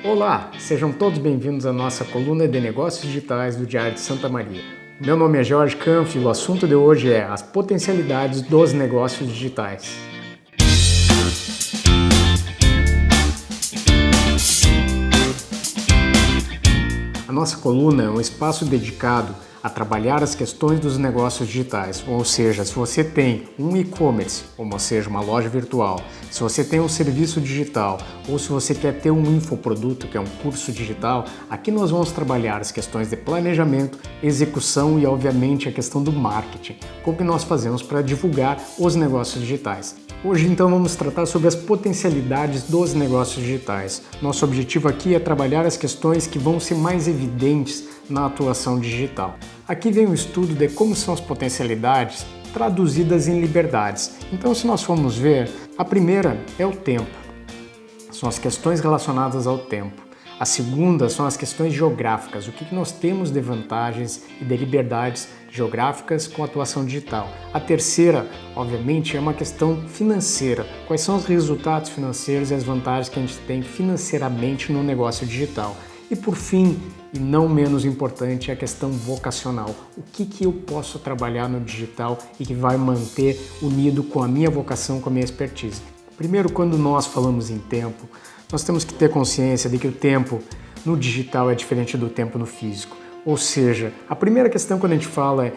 Olá, sejam todos bem-vindos à nossa coluna de negócios digitais do Diário de Santa Maria. Meu nome é Jorge Canf e o assunto de hoje é as potencialidades dos negócios digitais. A nossa coluna é um espaço dedicado a trabalhar as questões dos negócios digitais, ou seja, se você tem um e-commerce, ou seja, uma loja virtual, se você tem um serviço digital, ou se você quer ter um infoproduto, que é um curso digital, aqui nós vamos trabalhar as questões de planejamento, execução e, obviamente, a questão do marketing, como que nós fazemos para divulgar os negócios digitais. Hoje, então, vamos tratar sobre as potencialidades dos negócios digitais. Nosso objetivo aqui é trabalhar as questões que vão ser mais evidentes na atuação digital. Aqui vem um estudo de como são as potencialidades traduzidas em liberdades. Então, se nós formos ver, a primeira é o tempo. São as questões relacionadas ao tempo. A segunda são as questões geográficas, o que nós temos de vantagens e de liberdades geográficas com a atuação digital. A terceira, obviamente, é uma questão financeira. Quais são os resultados financeiros e as vantagens que a gente tem financeiramente no negócio digital? E por fim, e não menos importante, é a questão vocacional. O que eu posso trabalhar no digital e que vai manter unido com a minha vocação, com a minha expertise? Primeiro, quando nós falamos em tempo, nós temos que ter consciência de que o tempo no digital é diferente do tempo no físico. Ou seja, a primeira questão quando a gente fala,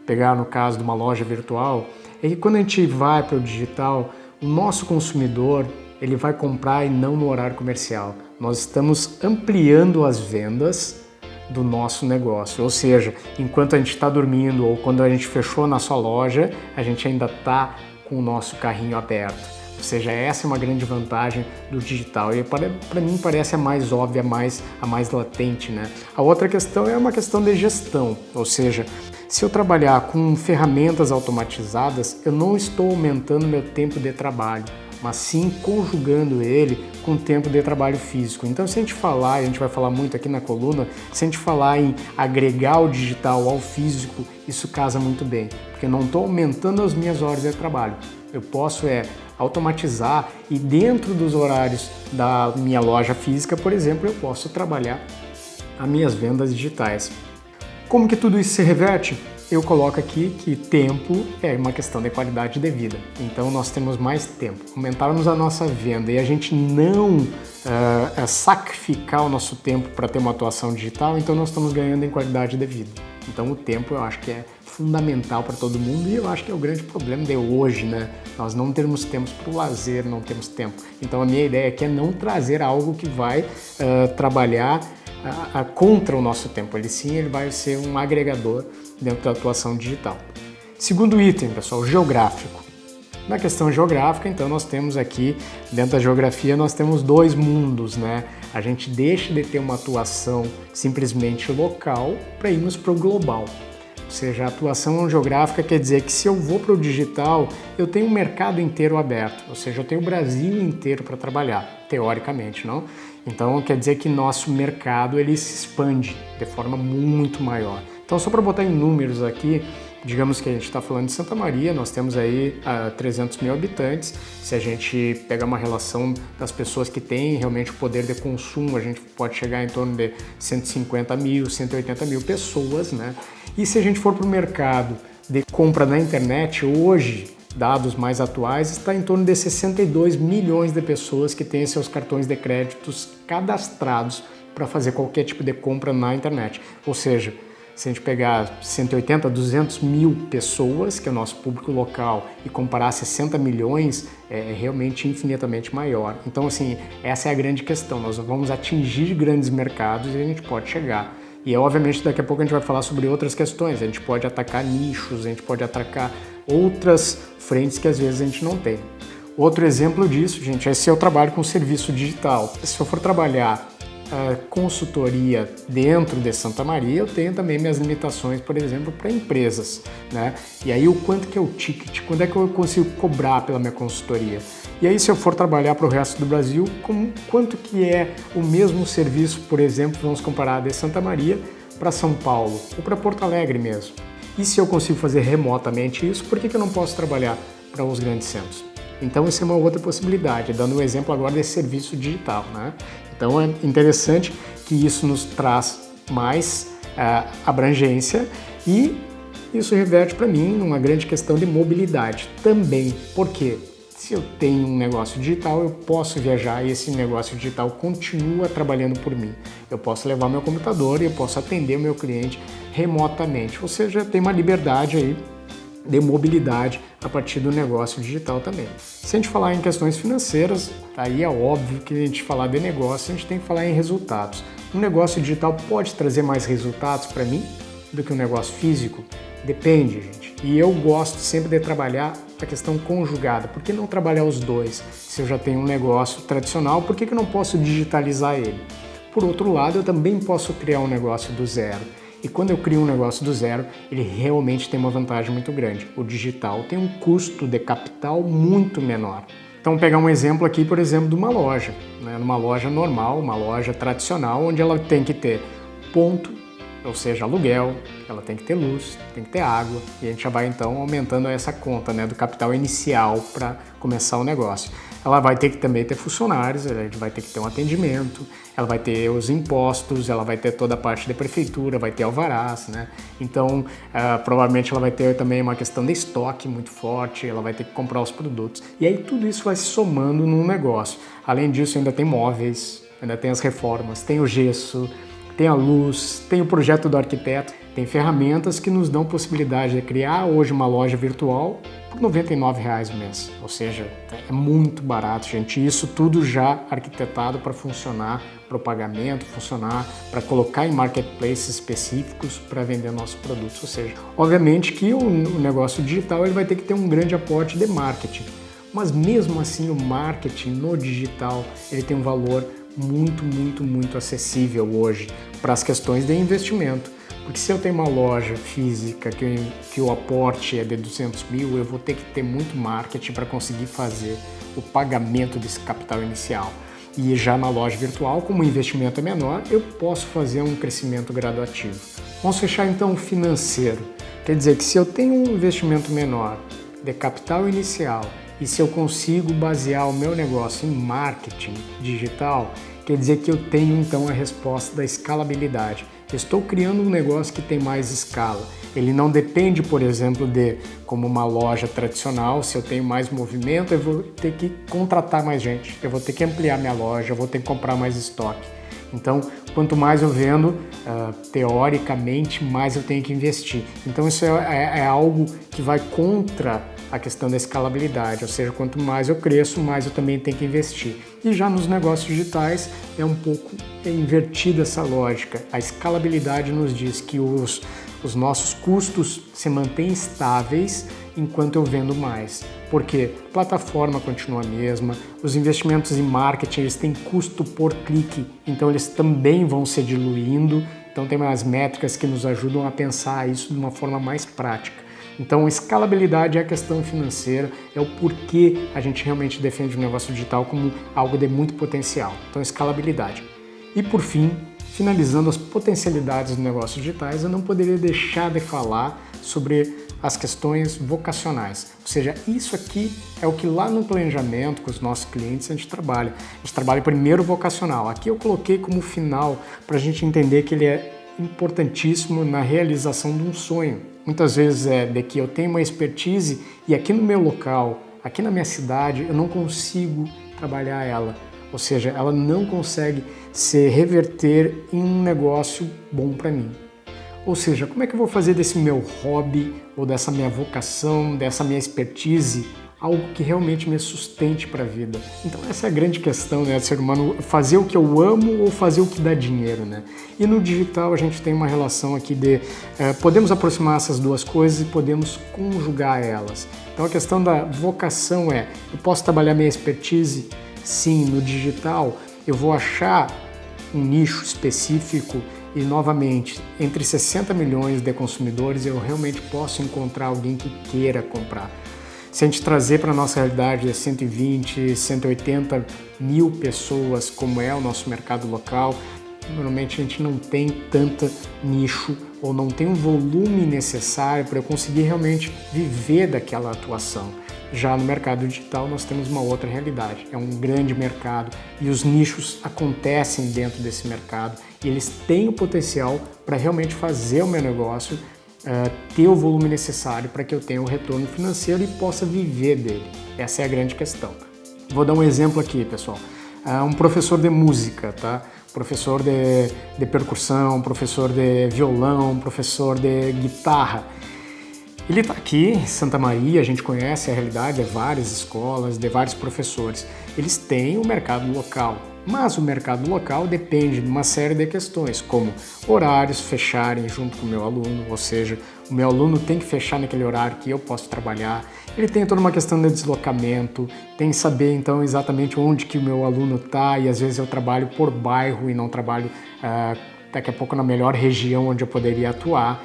pegar no caso de uma loja virtual, é que quando a gente vai para o digital, o nosso consumidor ele vai comprar e não no horário comercial. Nós estamos ampliando as vendas do nosso negócio, ou seja, enquanto a gente está dormindo ou quando a gente fechou na sua loja, a gente ainda está com o nosso carrinho aberto. Ou seja, essa é uma grande vantagem do digital e para mim parece a mais óbvia, a mais latente, né? A outra questão é uma questão de gestão, ou seja, se eu trabalhar com ferramentas automatizadas, eu não estou aumentando meu tempo de trabalho, mas sim conjugando ele com o tempo de trabalho físico. Então, se a gente falar, e a gente vai falar muito aqui na coluna, se a gente falar em agregar o digital ao físico, isso casa muito bem, porque eu não estou aumentando as minhas horas de trabalho. Eu posso automatizar e dentro dos horários da minha loja física, por exemplo, eu posso trabalhar as minhas vendas digitais. Como que tudo isso se reverte? Eu coloco aqui que tempo é uma questão de qualidade de vida. Então nós temos mais tempo. Aumentarmos a nossa venda e a gente não sacrificar o nosso tempo para ter uma atuação digital, então nós estamos ganhando em qualidade de vida. Então o tempo eu acho que é fundamental para todo mundo e eu acho que é o grande problema de hoje, né? Nós não temos tempo para o lazer, não temos tempo. Então a minha ideia aqui é não trazer algo que vai trabalhar contra o nosso tempo. Ele vai ser um agregador dentro da atuação digital. Segundo item, pessoal, geográfico. Na questão geográfica, então, nós temos aqui, dentro da geografia, nós temos dois mundos, né? A gente deixa de ter uma atuação simplesmente local para irmos para o global. Ou seja, a atuação geográfica quer dizer que se eu vou para o digital, eu tenho um mercado inteiro aberto, ou seja, eu tenho o Brasil inteiro para trabalhar, teoricamente, não? Então, quer dizer que nosso mercado ele se expande de forma muito maior. Então, só para botar em números aqui, digamos que a gente está falando de Santa Maria, nós temos aí 300 mil habitantes. Se a gente pegar uma relação das pessoas que têm realmente o poder de consumo, a gente pode chegar em torno de 150 mil, 180 mil pessoas, né? E se a gente for para o mercado de compra na internet, hoje, dados mais atuais, está em torno de 62 milhões de pessoas que têm seus cartões de créditos cadastrados para fazer qualquer tipo de compra na internet. Ou seja, se a gente pegar 180, 200 mil pessoas, que é o nosso público local, e comparar 60 milhões, é realmente infinitamente maior. Então, assim, essa é a grande questão. Nós vamos atingir grandes mercados e a gente pode chegar. E, obviamente, daqui a pouco a gente vai falar sobre outras questões. A gente pode atacar nichos, a gente pode atacar outras frentes que às vezes a gente não tem. Outro exemplo disso, gente, é se eu trabalho com serviço digital. Se eu for trabalhar consultoria dentro de Santa Maria, eu tenho também minhas limitações, por exemplo, para empresas, né? E aí o quanto que é o ticket, quando é que eu consigo cobrar pela minha consultoria? E aí se eu for trabalhar para o resto do Brasil, quanto que é o mesmo serviço, por exemplo, vamos comparar de Santa Maria para São Paulo ou para Porto Alegre mesmo? E se eu consigo fazer remotamente isso, por que eu não posso trabalhar para os grandes centros? Então, isso é uma outra possibilidade, dando um exemplo agora desse serviço digital, né? Então, é interessante que isso nos traz mais abrangência e isso reverte para mim numa grande questão de mobilidade também. Por quê? Se eu tenho um negócio digital, eu posso viajar e esse negócio digital continua trabalhando por mim. Eu posso levar meu computador e eu posso atender o meu cliente remotamente. Ou seja, tem uma liberdade aí de mobilidade a partir do negócio digital também. Se a gente falar em questões financeiras, aí é óbvio que a gente falar de negócio, a gente tem que falar em resultados. Um negócio digital pode trazer mais resultados para mim do que um negócio físico? Depende, gente. E eu gosto sempre de trabalhar a questão conjugada. Por que não trabalhar os dois? Se eu já tenho um negócio tradicional, por que eu não posso digitalizar ele? Por outro lado, eu também posso criar um negócio do zero. E quando eu crio um negócio do zero, ele realmente tem uma vantagem muito grande. O digital tem um custo de capital muito menor. Então, pegar um exemplo aqui, por exemplo, de uma loja, né? Numa loja normal, uma loja tradicional, onde ela tem que ter ponto, ou seja, aluguel, ela tem que ter luz, tem que ter água, e a gente já vai então aumentando essa conta, né, do capital inicial para começar o negócio. Ela vai ter que também ter funcionários, a gente vai ter que ter um atendimento, ela vai ter os impostos, ela vai ter toda a parte da prefeitura, vai ter alvarás, né? Então, provavelmente ela vai ter também uma questão de estoque muito forte, ela vai ter que comprar os produtos. E aí tudo isso vai se somando num negócio. Além disso, ainda tem móveis, ainda tem as reformas, tem o gesso, tem a luz, tem o projeto do arquiteto, tem ferramentas que nos dão possibilidade de criar hoje uma loja virtual por R$ 99,00 o mês. Ou seja, é muito barato, gente. Isso tudo já arquitetado para funcionar, para o pagamento, funcionar, para colocar em marketplaces específicos para vender nossos produtos. Ou seja, obviamente que o negócio digital ele vai ter que ter um grande aporte de marketing. Mas mesmo assim o marketing no digital ele tem um valor muito acessível hoje para as questões de investimento. Porque se eu tenho uma loja física que o aporte é de 200 mil, eu vou ter que ter muito marketing para conseguir fazer o pagamento desse capital inicial. E já na loja virtual, como o investimento é menor, eu posso fazer um crescimento gradativo. Vamos fechar então o financeiro. Quer dizer que se eu tenho um investimento menor de capital inicial e se eu consigo basear o meu negócio em marketing digital, quer dizer que eu tenho então a resposta da escalabilidade. Estou criando um negócio que tem mais escala. Ele não depende, por exemplo, de como uma loja tradicional. Se eu tenho mais movimento, eu vou ter que contratar mais gente, eu vou ter que ampliar minha loja, eu vou ter que comprar mais estoque. Então, quanto mais eu vendo, teoricamente, mais eu tenho que investir. Então, isso é algo que vai contra a questão da escalabilidade, ou seja, quanto mais eu cresço, mais eu também tenho que investir. E já nos negócios digitais é um pouco invertida essa lógica. A escalabilidade nos diz que os nossos custos se mantêm estáveis enquanto eu vendo mais. Porque a plataforma continua a mesma, os investimentos em marketing eles têm custo por clique, então eles também vão se diluindo. Então tem umas métricas que nos ajudam a pensar isso de uma forma mais prática. Então, escalabilidade é a questão financeira, é o porquê a gente realmente defende o negócio digital como algo de muito potencial. Então, escalabilidade. E por fim, finalizando as potencialidades dos negócios digitais, eu não poderia deixar de falar sobre as questões vocacionais. Ou seja, isso aqui é o que lá no planejamento com os nossos clientes a gente trabalha. A gente trabalha primeiro o vocacional. Aqui eu coloquei como final para a gente entender que ele é importantíssimo na realização de um sonho. Muitas vezes é de que eu tenho uma expertise e aqui no meu local, aqui na minha cidade, eu não consigo trabalhar ela. Ou seja, ela não consegue se reverter em um negócio bom para mim. Ou seja, como é que eu vou fazer desse meu hobby ou dessa minha vocação, dessa minha expertise, algo que realmente me sustente para a vida? Então essa é a grande questão, né, do ser humano, fazer o que eu amo ou fazer o que dá dinheiro, né? E no digital a gente tem uma relação aqui de podemos aproximar essas duas coisas e podemos conjugar elas. Então a questão da vocação é, eu posso trabalhar minha expertise? Sim, no digital eu vou achar um nicho específico e, novamente, entre 60 milhões de consumidores eu realmente posso encontrar alguém que queira comprar. Se a gente trazer para a nossa realidade de 120, 180 mil pessoas, como é o nosso mercado local, normalmente a gente não tem tanta nicho ou não tem um volume necessário para eu conseguir realmente viver daquela atuação. Já no mercado digital nós temos uma outra realidade, é um grande mercado e os nichos acontecem dentro desse mercado e eles têm o potencial para realmente fazer o meu negócio ter o volume necessário para que eu tenha um retorno financeiro e possa viver dele. Essa é a grande questão. Vou dar um exemplo aqui, pessoal. Um professor de música, tá? Professor de percussão, professor de violão, professor de guitarra. Ele está aqui em Santa Maria, a gente conhece a realidade de várias escolas, de vários professores. Eles têm o mercado local, mas o mercado local depende de uma série de questões, como horários fecharem junto com o meu aluno, ou seja, o meu aluno tem que fechar naquele horário que eu posso trabalhar. Ele tem toda uma questão de deslocamento, tem que saber então exatamente onde que o meu aluno está e às vezes eu trabalho por bairro e não trabalho daqui a pouco na melhor região onde eu poderia atuar.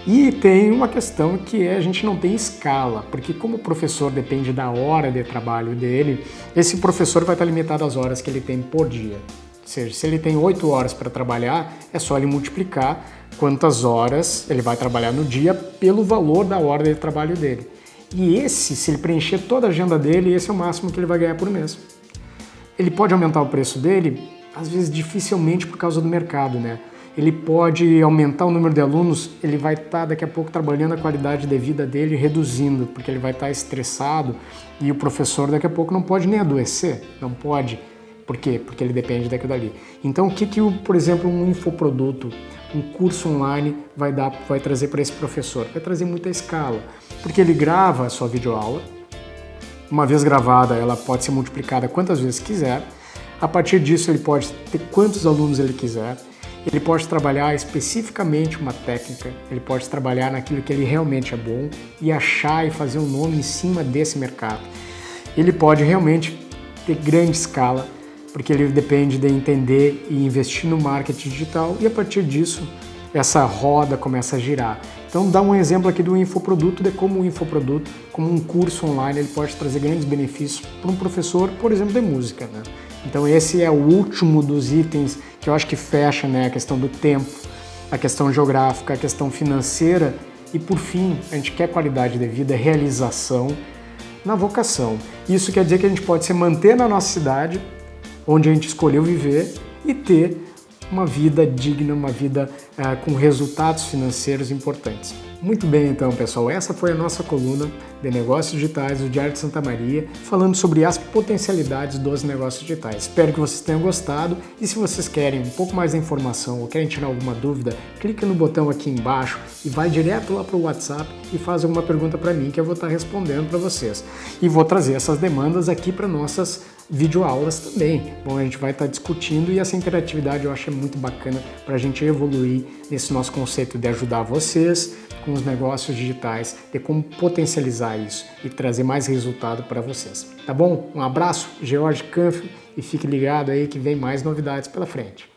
E tem uma questão que a gente não tem escala, porque como o professor depende da hora de trabalho dele, esse professor vai estar limitado às horas que ele tem por dia. Ou seja, se ele tem 8 horas para trabalhar, é só ele multiplicar quantas horas ele vai trabalhar no dia pelo valor da hora de trabalho dele. E se ele preencher toda a agenda dele, esse é o máximo que ele vai ganhar por mês. Ele pode aumentar o preço dele, às vezes dificilmente por causa do mercado, né? Ele pode aumentar o número de alunos, ele vai estar daqui a pouco trabalhando a qualidade de vida dele reduzindo, porque ele vai estar estressado e o professor daqui a pouco não pode nem adoecer, não pode. Por quê? Porque ele depende daquilo dali. Então o que por exemplo, um infoproduto, um curso online vai trazer para esse professor? Vai trazer muita escala, porque ele grava a sua videoaula, uma vez gravada ela pode ser multiplicada quantas vezes quiser, a partir disso ele pode ter quantos alunos ele quiser, ele pode trabalhar especificamente uma técnica, ele pode trabalhar naquilo que ele realmente é bom e achar e fazer um nome em cima desse mercado. Ele pode realmente ter grande escala, porque ele depende de entender e investir no marketing digital e a partir disso essa roda começa a girar. Então dá um exemplo aqui do infoproduto, de como o infoproduto, como um curso online, ele pode trazer grandes benefícios para um professor, por exemplo, de música, né? Então esse é o último dos itens que eu acho que fecha, né? A questão do tempo, a questão geográfica, a questão financeira e por fim a gente quer qualidade de vida, realização na vocação. Isso quer dizer que a gente pode se manter na nossa cidade, onde a gente escolheu viver e ter uma vida digna, uma vida com resultados financeiros importantes. Muito bem então, pessoal, essa foi a nossa coluna de negócios digitais do Diário de Santa Maria, falando sobre as potencialidades dos negócios digitais. Espero que vocês tenham gostado e se vocês querem um pouco mais de informação ou querem tirar alguma dúvida, clica no botão aqui embaixo e vai direto lá para o WhatsApp e faz alguma pergunta para mim que eu vou estar respondendo para vocês. E vou trazer essas demandas aqui para nossas videoaulas também. Bom, a gente vai estar discutindo e essa interatividade eu acho muito bacana para a gente evoluir nesse nosso conceito de ajudar vocês com os negócios digitais, de como potencializar isso e trazer mais resultado para vocês. Tá bom? Um abraço, George Canf, e fique ligado aí que vem mais novidades pela frente.